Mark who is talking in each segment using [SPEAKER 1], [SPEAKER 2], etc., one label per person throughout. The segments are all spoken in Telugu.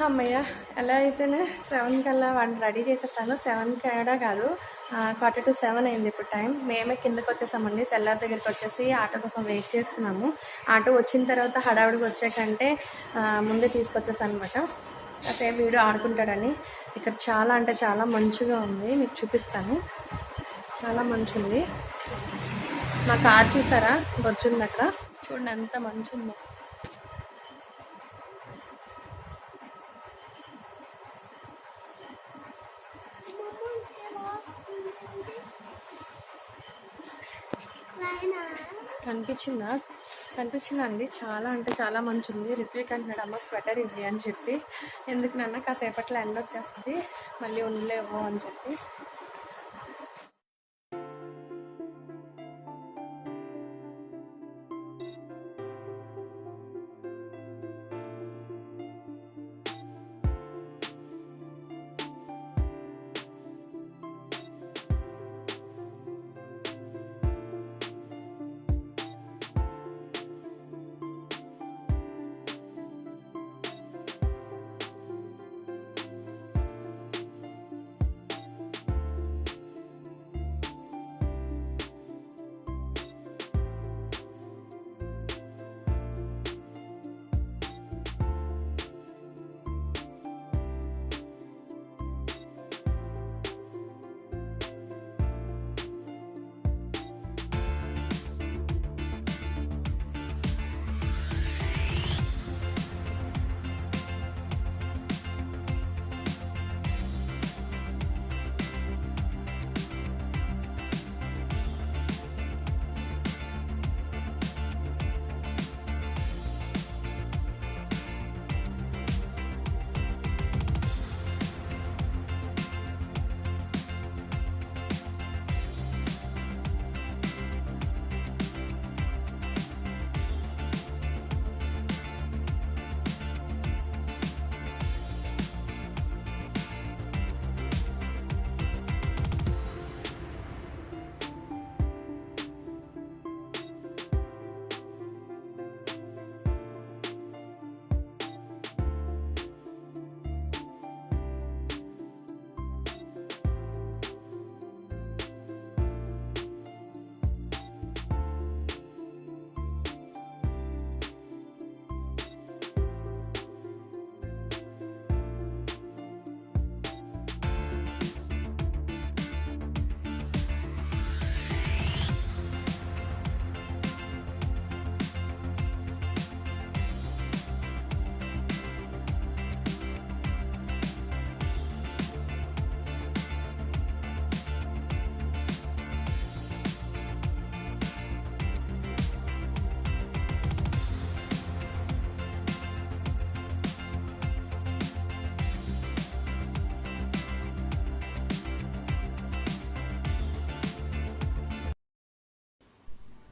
[SPEAKER 1] అమ్మయ్య! ఎలా అయితేనే 7 కల్లా వాడిని రెడీ చేసేసాను. 7 కూడా కాదు, 6:45 అయింది ఇప్పుడు టైం. మేమే కిందకొచ్చేసామండి. సెల్లార్ దగ్గరికొచ్చేసి ఆటో కోసం వెయిట్ చేస్తున్నాము. ఆటో వచ్చిన తర్వాత హడావుడిగా వచ్చేకంటే ముందే తీసుకొచ్చేసానమాట. కాసేపు వీడు ఆడుకుంటాడని. ఇక్కడ చాలా అంటే చాలా మంచుగా ఉంది. మీకు చూపిస్తాను. చాలా మంచుంది. మా కార్ చూసారా? బొచ్చుంది అక్కడ. చూడండి ఎంత మంచుందో. కనిపించిందా అండి? చాలా అంటే చాలా మంచి ఉంది. రిత్విక్ అంటున్నాడు అమ్మ స్వెటర్ ఇవ్వి అని చెప్పి. ఎందుకు నాన్న, కాసేపట్లో ఎండ వచ్చేస్తుంది, మళ్ళీ ఉండలేవు అని చెప్పి.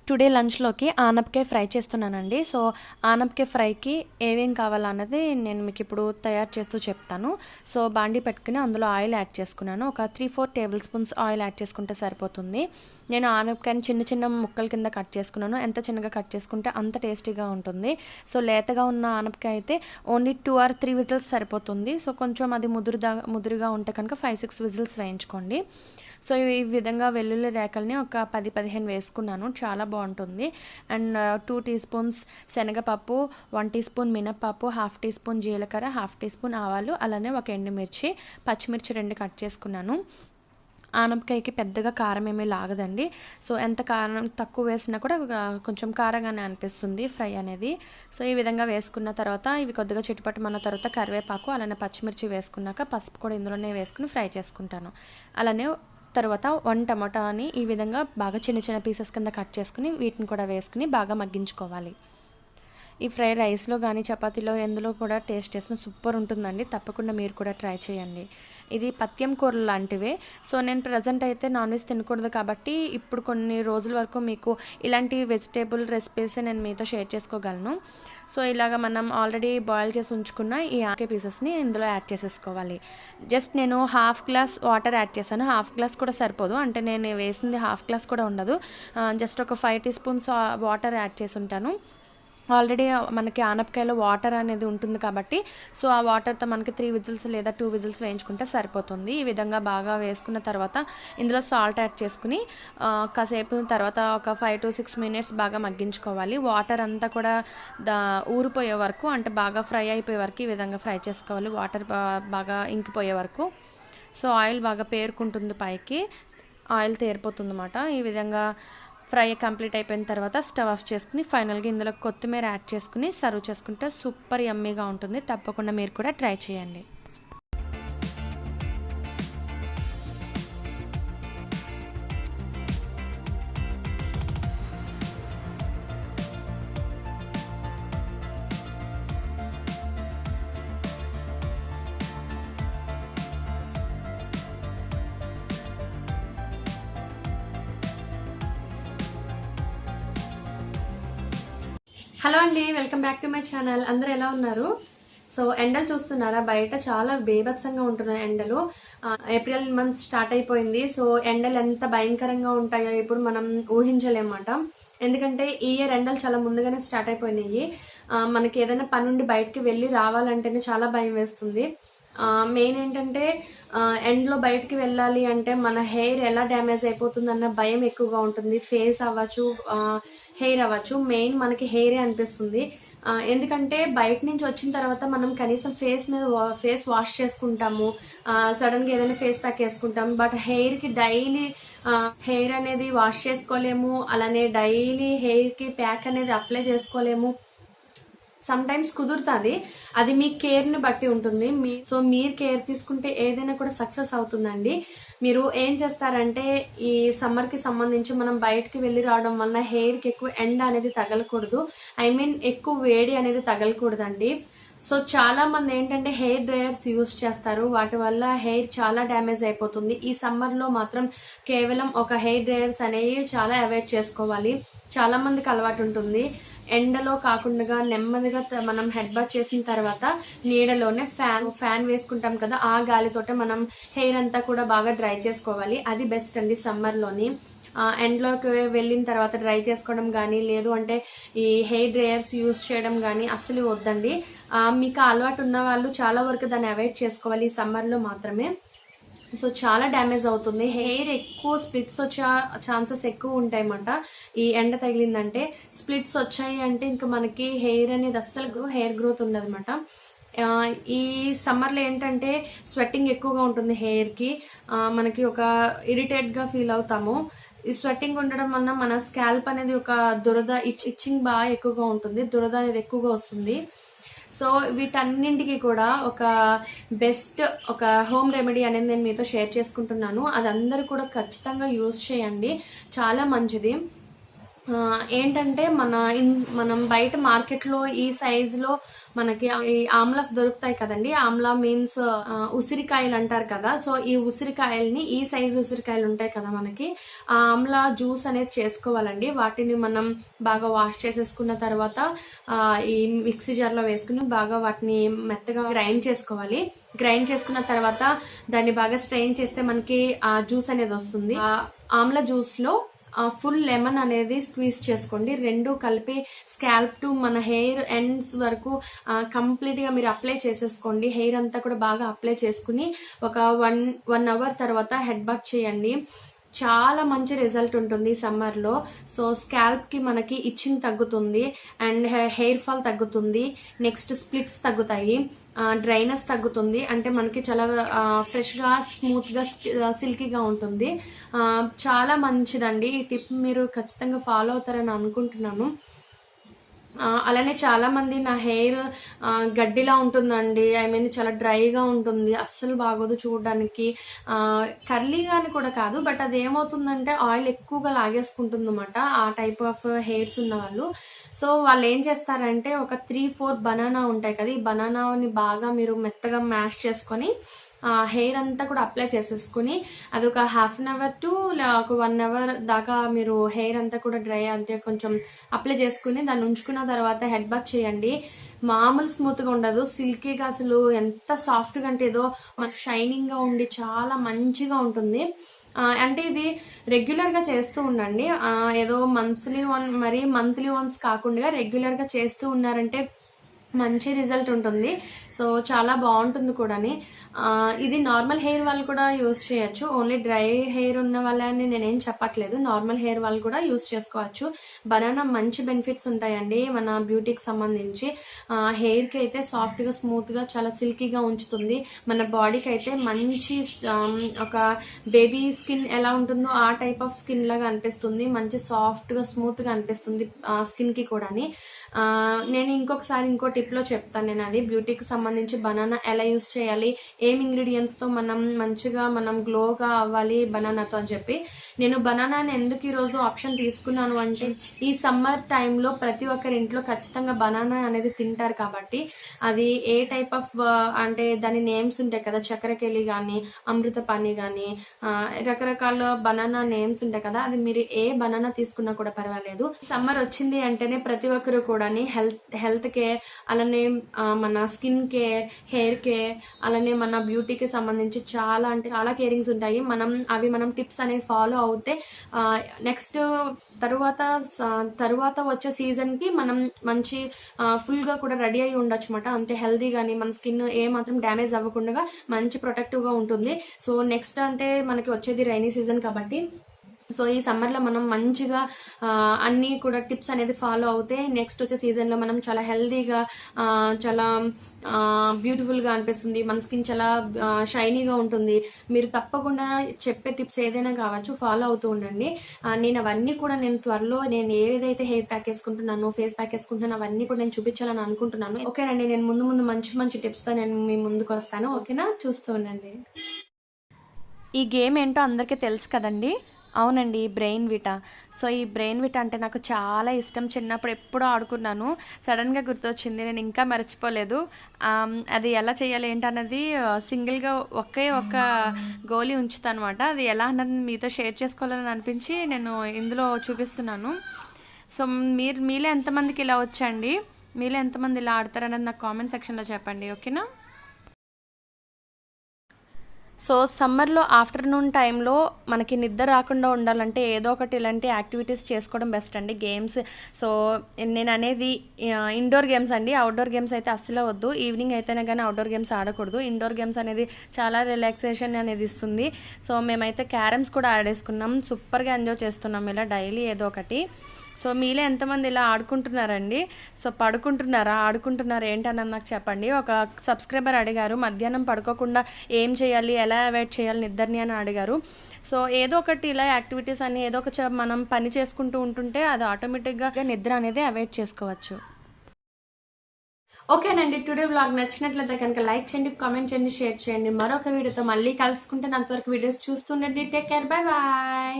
[SPEAKER 1] టుడే లంచ్లోకి ఆనపకాయ ఫ్రై చేస్తున్నానండి. సో ఆనపకాయ ఫ్రైకి ఏమేం కావాలన్నది నేను మీకు ఇప్పుడు తయారు చేస్తూ చెప్తాను. సో బాండీ పెట్టుకుని అందులో ఆయిల్ యాడ్ చేసుకున్నాను. ఒక 3-4 టేబుల్ స్పూన్స్ ఆయిల్ యాడ్ చేసుకుంటే సరిపోతుంది. నేను ఆనపకాయని చిన్న చిన్న ముక్కల కింద కట్ చేసుకున్నాను. ఎంత చిన్నగా కట్ చేసుకుంటే అంత టేస్టీగా ఉంటుంది. సో లేతగా ఉన్న ఆనపకాయ అయితే ఓన్లీ 2 or 3 విజిల్స్ సరిపోతుంది. సో కొంచెం అది ముదురుగా ఉంటే కనుక 5-6 విజిల్స్ వేయించుకోండి. సో ఈ విధంగా వెల్లుల్లి రేకల్ని ఒక 10-15 వేసుకున్నాను. చాలా బాగుంటుంది. అండ్ 2 టీ స్పూన్స్ శనగపప్పు, 1 టీ స్పూన్ మినప్పప్పు, 1/2 టీ స్పూన్ జీలకర్ర, 1/2 టీ స్పూన్ ఆవాలు, అలానే ఒక ఎండుమిర్చి, పచ్చిమిర్చి 2 కట్ చేసుకున్నాను. ఆనపకాయకి పెద్దగా కారం ఏమీ లాగదండి. సో ఎంత కారం తక్కువ వేసినా కూడా కొంచెం కారంగానే అనిపిస్తుంది ఫ్రై అనేది. సో ఈ విధంగా వేసుకున్న తర్వాత ఇవి కొద్దిగా చిట్టుపట్టుమన్న తర్వాత కరివేపాకు, అలానే పచ్చిమిర్చి వేసుకున్నాక పసుపు కూడా ఇందులోనే వేసుకుని ఫ్రై చేసుకుంటాను. అలానే తర్వాత 1 టమాటాని ఈ విధంగా బాగా చిన్న చిన్న పీసెస్ కింద కట్ చేసుకుని వీటిని కూడా వేసుకుని బాగా మగ్గించుకోవాలి. ఈ ఫ్రై రైస్లో కానీ చపాతీలో ఎందులో కూడా టేస్ట్ చేసిన సూపర్ ఉంటుందండి. తప్పకుండా మీరు కూడా ట్రై చేయండి. ఇది పత్యం కూరలు లాంటివే. సో నేను ప్రజెంట్ అయితే నాన్ వెజ్ తినకూడదు కాబట్టి ఇప్పుడు కొన్ని రోజుల వరకు మీకు ఇలాంటి వెజిటేబుల్ రెసిపీస్ నేను మీతో షేర్ చేసుకోగలను. సో ఇలాగ మనం ఆల్రెడీ బాయిల్ చేసి ఉంచుకున్న ఈ ఆకే పీసెస్ని ఇందులో యాడ్ చేసేసుకోవాలి. జస్ట్ నేను 1/2 గ్లాస్ వాటర్ యాడ్ చేశాను. 1/2 గ్లాస్ కూడా సరిపోదు, అంటే నేను వేసింది 1/2 గ్లాస్ కూడా ఉండదు. జస్ట్ ఒక 5 టీ స్పూన్స్ వాటర్ యాడ్ చేసి ఉంటాను. ఆల్రెడీ మనకి ఆనపకాయలో వాటర్ అనేది ఉంటుంది కాబట్టి సో ఆ వాటర్తో మనకి 3 విజిల్స్ లేదా 2 విజిల్స్ వేయించుకుంటే సరిపోతుంది. ఈ విధంగా బాగా వేసుకున్న తర్వాత ఇందులో సాల్ట్ యాడ్ చేసుకుని కాసేపు తర్వాత ఒక 5 to 6 మినిట్స్ బాగా మగ్గించుకోవాలి. వాటర్ అంతా కూడా ఊరిపోయే వరకు, అంటే బాగా ఫ్రై అయిపోయే వరకు ఈ విధంగా ఫ్రై చేసుకోవాలి, వాటర్ బాగా ఇంకిపోయే వరకు. సో ఆయిల్ బాగా పేరుకుంటుంది, పైకి ఆయిల్ తేరిపోతుంది అన్నమాట. ఈ విధంగా ఫ్రై కంప్లీట్ అయిపోయిన తర్వాత స్టవ్ ఆఫ్ చేసుకుని ఫైనల్గా ఇందులో కొత్తిమీర యాడ్ చేసుకుని సర్వ్ చేసుకుంటే సూపర్ యమ్మీగా ఉంటుంది. తప్పకుండా మీరు కూడా ట్రై చేయండి. హలో అండి, welcome back to my channel. అందరూ ఎలా ఉన్నారు? సో ఎండలు చూస్తున్నారా? బయట చాలా బీభత్సంగా ఉంటున్నాయి ఎండలు. ఏప్రిల్ మంత్ స్టార్ట్ అయిపోయింది. సో ఎండలు ఎంత భయంకరంగా ఉంటాయో ఇప్పుడు మనం ఊహించలేమన్నమాట. ఎందుకంటే ఈ ఇయర్ ఎండలు చాలా ముందుగానే స్టార్ట్ అయిపోయినాయి. మనకి ఏదైనా పని నుండి బయటకి వెళ్ళి రావాలంటేనే చాలా భయం వేస్తుంది. మెయిన్ ఏంటంటే ఎండ్లో బయటికి వెళ్ళాలి అంటే మన హెయిర్ ఎలా డ్యామేజ్ అయిపోతుందన్న భయం ఎక్కువగా ఉంటుంది. ఫేస్ అవ్వచ్చు, హెయిర్ అవ్వచ్చు, మెయిన్ మనకి హెయిరే అనిపిస్తుంది. ఎందుకంటే బయట నుంచి వచ్చిన తర్వాత మనం కనీసం ఫేస్ వాష్ చేసుకుంటాము, సడన్ గా ఏదైనా ఫేస్ ప్యాక్ వేసుకుంటాము. బట్ హెయిర్ కి డైలీ హెయిర్ అనేది వాష్ చేసుకోలేము, అలానే డైలీ హెయిర్ కి ప్యాక్ అనేది అప్లై చేసుకోలేము. సమ్ టైమ్స్ కుదురుతుంది, అది మీ కేర్ ని బట్టి ఉంటుంది. సో మీరు కేర్ తీసుకుంటే ఏదైనా కూడా సక్సెస్ అవుతుందండి. మీరు ఏం చేస్తారంటే ఈ సమ్మర్ కి సంబంధించి మనం బయటకి వెళ్ళి రావడం వల్ల హెయిర్ కి ఎక్కువ ఎండ అనేది తగలకూడదు, ఎక్కువ వేడి అనేది తగలకూడదండి. సో చాలా మంది ఏంటంటే హెయిర్ డ్రైయర్స్ యూజ్ చేస్తారు, వాటి వల్ల హెయిర్ చాలా డ్యామేజ్ అయిపోతుంది. ఈ సమ్మర్ లో మాత్రం కేవలం ఒక హెయిర్ డ్రైయర్స్ అనేవి చాలా అవాయిడ్ చేసుకోవాలి. చాలా మందికి అలవాటు ఉంటుంది, ఎండలో కాకుండా నెమ్మదిగా మనం హెడ్ బాత్ చేసిన తర్వాత నీడలోనే ఫ్యాన్ వేసుకుంటాం కదా, ఆ గాలితోటే మనం హెయిర్ అంతా కూడా బాగా డ్రై చేసుకోవాలి. అది బెస్ట్ అండి సమ్మర్ లోని. ఎండ్లోకి వెళ్ళిన తర్వాత డ్రై చేసుకోవడం కానీ, లేదు అంటే ఈ హెయిర్ డ్రైయర్స్ యూజ్ చేయడం కానీ అస్సలు వద్దండి. మీకు అలవాటు ఉన్న వాళ్ళు చాలా వరకు దాన్ని అవాయిడ్ చేసుకోవాలి ఈ సమ్మర్ లో మాత్రమే. సో చాలా డ్యామేజ్ అవుతుంది, హెయిర్ ఎక్కువ స్ప్లిట్స్ వచ్చే ఛాన్సెస్ ఎక్కువ ఉంటాయన్నమాట. ఈ ఎండ తగిలిందంటే స్ప్లిట్స్ వచ్చాయి అంటే ఇంకా మనకి హెయిర్ అనేది అస్సలు హెయిర్ గ్రోత్ ఉండదు అనమాట. ఈ సమ్మర్ లో ఏంటంటే స్వెట్టింగ్ ఎక్కువగా ఉంటుంది హెయిర్ కి, మనకి ఒక ఇరిటేట్ గా ఫీల్ అవుతాము. ఈ స్వెట్టింగ్ ఉండడం వల్ల మన స్కాల్ప్ అనేది ఒక దురద ఇచ్చింగ్ బాగా ఎక్కువగా ఉంటుంది, దురద అనేది ఎక్కువగా వస్తుంది. సో వీటన్నింటికి కూడా ఒక బెస్ట్ ఒక హోమ్ రెమెడీ అనేది నేను మీతో షేర్ చేసుకుంటున్నాను. అది అందరూ కూడా ఖచ్చితంగా యూజ్ చేయండి, చాలా మంచిది. ఏంటంటే మనం బయట మార్కెట్ లో ఈ సైజ్ లో మనకి ఈ ఆమ్లాస్ దొరుకుతాయి కదండి. ఆమ్లా మీన్స్ ఉసిరికాయలు అంటారు కదా. సో ఈ ఉసిరికాయల్ని, ఈ సైజు ఉసిరికాయలు ఉంటాయి కదా మనకి, ఆ ఆమ్లా జ్యూస్ అనేది చేసుకోవాలండి. వాటిని మనం బాగా వాష్ చేసేసుకున్న తర్వాత ఈ మిక్సీ జార్ లో వేసుకుని బాగా వాటిని మెత్తగా గ్రైండ్ చేసుకోవాలి. గ్రైండ్ చేసుకున్న తర్వాత దాన్ని బాగా స్ట్రెయిన్ చేస్తే మనకి ఆ జ్యూస్ అనేది వస్తుంది. ఆ ఆమ్లా జ్యూస్ లో ఫుల్ లెమన్ అనేది స్క్వీజ్ చేసుకోండి. రెండు కలిపి స్కాల్ప్ టు మన హెయిర్ ఎండ్స్ వరకు కంప్లీట్ గా మీరు అప్లై చేసేసుకోండి. హెయిర్ అంతా కూడా బాగా అప్లై చేసుకుని ఒక 1 అవర్ తర్వాత హెడ్ బాత్ చేయండి. చాలా మంచి రిజల్ట్ ఉంటుంది సమ్మర్ లో. సో స్కాల్ప్ కి మనకి ఇచ్చింగ్ తగ్గుతుంది, అండ్ హెయిర్ ఫాల్ తగ్గుతుంది, నెక్స్ట్ స్ప్లిట్స్ తగ్గుతాయి, డ్రైనెస్ తగ్గుతుంది. అంటే మనకి చాలా ఫ్రెష్ గా, స్మూత్ గా, సిల్కీగా ఉంటుంది. చాలా మంచిదండి. ఈ టిప్ మీరు ఖచ్చితంగా ఫాలో అవుతారని అనుకుంటున్నాను. అలానే చాలా మంది నా హెయిర్ గడ్డిలా ఉంటుందండి, చాలా డ్రైగా ఉంటుంది, అస్సలు బాగోదు చూడడానికి. కర్లీగాని కూడా కాదు, బట్ అది ఏమవుతుందంటే ఆయిల్ ఎక్కువగా లాగేసుకుంటుంది అనమాట ఆ టైప్ ఆఫ్ హెయిర్స్ ఉన్న వాళ్ళు. సో వాళ్ళు ఏం చేస్తారంటే ఒక 3-4 బనానా ఉంటాయి కదా, ఈ బనానాని బాగా మీరు మెత్తగా మ్యాష్ చేసుకొని హెయిర్ అంతా కూడా అప్లై చేసేసుకుని అది ఒక 1/2 అవర్ టు ఒక 1 అవర్ దాకా మీరు హెయిర్ అంతా కూడా డ్రై అంటే కొంచెం అప్లై చేసుకుని దాన్ని ఉంచుకున్న తర్వాత హెడ్ బాత్ చేయండి. మామూలు స్మూత్ గా ఉండదు, సిల్కీగా, అసలు ఎంత సాఫ్ట్ గా అంటే ఏదో మనకు షైనింగ్ గా ఉండి చాలా మంచిగా ఉంటుంది. అంటే ఇది రెగ్యులర్ గా చేస్తూ ఉండండి. ఏదో మంత్లీ వన్స్ కాకుండా రెగ్యులర్ గా చేస్తూ ఉన్నారంటే మంచి రిజల్ట్ ఉంటుంది. సో చాలా బాగుంటుంది కూడాని. ఇది నార్మల్ హెయిర్ వాళ్ళు కూడా యూస్ చేయొచ్చు. ఓన్లీ డ్రై హెయిర్ ఉన్న వాళ్ళని నేనేం చెప్పట్లేదు, నార్మల్ హెయిర్ వాళ్ళు కూడా యూస్ చేసుకోవచ్చు. బనానా మంచి బెనిఫిట్స్ ఉంటాయండి మన బ్యూటీకి సంబంధించి. హెయిర్ కి అయితే సాఫ్ట్ గా, స్మూత్ గా, చాలా సిల్కీగా ఉంచుతుంది. మన బాడీకి అయితే మంచి ఒక బేబీ స్కిన్ ఎలా ఉంటుందో ఆ టైప్ ఆఫ్ స్కిన్ లాగా అనిపిస్తుంది. మంచి సాఫ్ట్ గా, స్మూత్ గా అనిపిస్తుంది స్కిన్ కి కూడాని. నేను ఇంకొకసారి ఇంకో టిప్ లో చెప్తాను. నేను అది బ్యూటీకి సంబంధించి బనానా ఎలా యూస్ చేయాలి, ఏం ఇంగ్రీడియంట్స్ తో మనం గ్లోగా అవ్వాలి బనానాతో అని చెప్పి. నేను బనానాని ఎందుకు ఈ రోజు ఆప్షన్ తీసుకున్నాను అంటే, ఈ సమ్మర్ టైంలో ప్రతి ఒక్కరి ఇంట్లో ఖచ్చితంగా బనానా అనేది తింటారు కాబట్టి, అది ఏ టైప్ ఆఫ్ అంటే దాని నేమ్స్ ఉంటాయి కదా, చక్కెరకేళి గాని, అమృతపాణి గాని, రకరకాల బనానా నేమ్స్ ఉంటాయి కదా, అది మీరు ఏ బనానా తీసుకున్నా కూడా పర్వాలేదు. సమ్మర్ వచ్చింది అంటేనే ప్రతి ఒక్కరు కూడా హెల్త్ కేర్, అలానే మన స్కిన్ కేర్, హెయిర్ కేర్, అలానే మన బ్యూటీకి సంబంధించి చాలా అంటే చాలా కేరింగ్స్ ఉంటాయి. మనం టిప్స్ అనేవి ఫాలో అవుతే నెక్స్ట్ తరువాత వచ్చే సీజన్ కి మనం మంచి ఫుల్ గా కూడా రెడీ అయి ఉండొచ్చు అనమాట. అంతే హెల్దీ గానీ మన స్కిన్ ఏ మాత్రం డ్యామేజ్ అవ్వకుండా మంచి ప్రొటెక్టివ్ గా ఉంటుంది. సో నెక్స్ట్ అంటే మనకి వచ్చేది రైనీ సీజన్ కాబట్టి, సో ఈ సమ్మర్ లో మనం మంచిగా అన్ని కూడా టిప్స్ అనేది ఫాలో అవుతే నెక్స్ట్ వచ్చే సీజన్ లో మనం చాలా హెల్దీగా, చాలా బ్యూటిఫుల్ గా అనిపిస్తుంది. మన స్కిన్ చాలా షైనీగా ఉంటుంది. మీరు తప్పకుండా చెప్పే టిప్స్ ఏదైనా కావచ్చు ఫాలో అవుతూ ఉండండి. నేను అవన్నీ కూడా త్వరలో నేను ఏదైతే హెయిర్ ప్యాక్ వేసుకుంటున్నాను, ఫేస్ ప్యాక్ వేసుకుంటున్నాను, అవన్నీ కూడా నేను చూపించాలని అనుకుంటున్నాను. ఓకేనండి, నేను ముందు మంచి టిప్స్ తో నేను మీ ముందుకు వస్తాను. ఓకేనా, చూస్తూ ఉండండి. ఈ గేమ్ ఏంటో అందరికీ తెలుసు కదండి. అవునండి, బ్రెయిన్ విటా. సో ఈ బ్రెయిన్ విటా అంటే నాకు చాలా ఇష్టం. చిన్నప్పుడు ఎప్పుడూ ఆడుకున్నాను, సడన్గా గుర్తొచ్చింది, నేను ఇంకా మర్చిపోలేదు. అది ఎలా చేయాలి ఏంటన్నది సింగిల్గా ఒకే ఒక గోలీ ఉంచుతాను అనమాట. అది ఎలా అన్నది మీతో షేర్ చేసుకోవాలని అనిపించి నేను ఇందులో చూపిస్తున్నాను. సో మీలో ఎంతమందికి ఇలా వచ్చండి, మీలో ఎంతమంది ఇలా ఆడతారన్నది నాకు కామెంట్ సెక్షన్లో చెప్పండి. ఓకేనా. సో సమ్మర్లో ఆఫ్టర్నూన్ టైంలో మనకి నిద్ర రాకుండా ఉండాలంటే ఏదో ఒకటి ఇలాంటి యాక్టివిటీస్ చేసుకోవడం బెస్ట్ అండి, గేమ్స్. సో నేను అనేది ఇండోర్ గేమ్స్ అండి, అవుట్డోర్ గేమ్స్ అయితే అస్సలు వద్దు. ఈవినింగ్ అయితేనే కానీ అవుట్డోర్ గేమ్స్ ఆడకూడదు. ఇండోర్ గేమ్స్ అనేది చాలా రిలాక్సేషన్ అనేది ఇస్తుంది. సో మేమైతే క్యారమ్స్ కూడా ఆడేసుకున్నాం, సూపర్గా ఎంజాయ్ చేస్తున్నాం ఇలా డైలీ ఏదో ఒకటి. సో మీలో ఎంతమంది ఇలా ఆడుకుంటున్నారండి? సో ఆడుకుంటున్నారా ఏంటన్నది నాకు చెప్పండి. ఒక సబ్స్క్రైబర్ అడిగారు, మధ్యాహ్నం పడుకోకుండా ఏం చేయాలి, ఎలా అవాయిడ్ చేయాలి నిద్రని అని అడిగారు. సో ఏదో ఒకటి ఇలా యాక్టివిటీస్ అని ఏదో ఒక మనం పని చేసుకుంటూ ఉంటుంటే అది ఆటోమేటిక్గా నిద్ర అనేది అవాయిడ్ చేసుకోవచ్చు. ఓకేనండి, టుడే వ్లాగ్ నచ్చినట్లయితే కనుక లైక్ చేయండి, కామెంట్ చేయండి, షేర్ చేయండి. మరొక వీడియోతో మళ్ళీ కలుసుకుంటే అంతవరకు వీడియోస్ చూస్తుండండి. Take care, bye bye.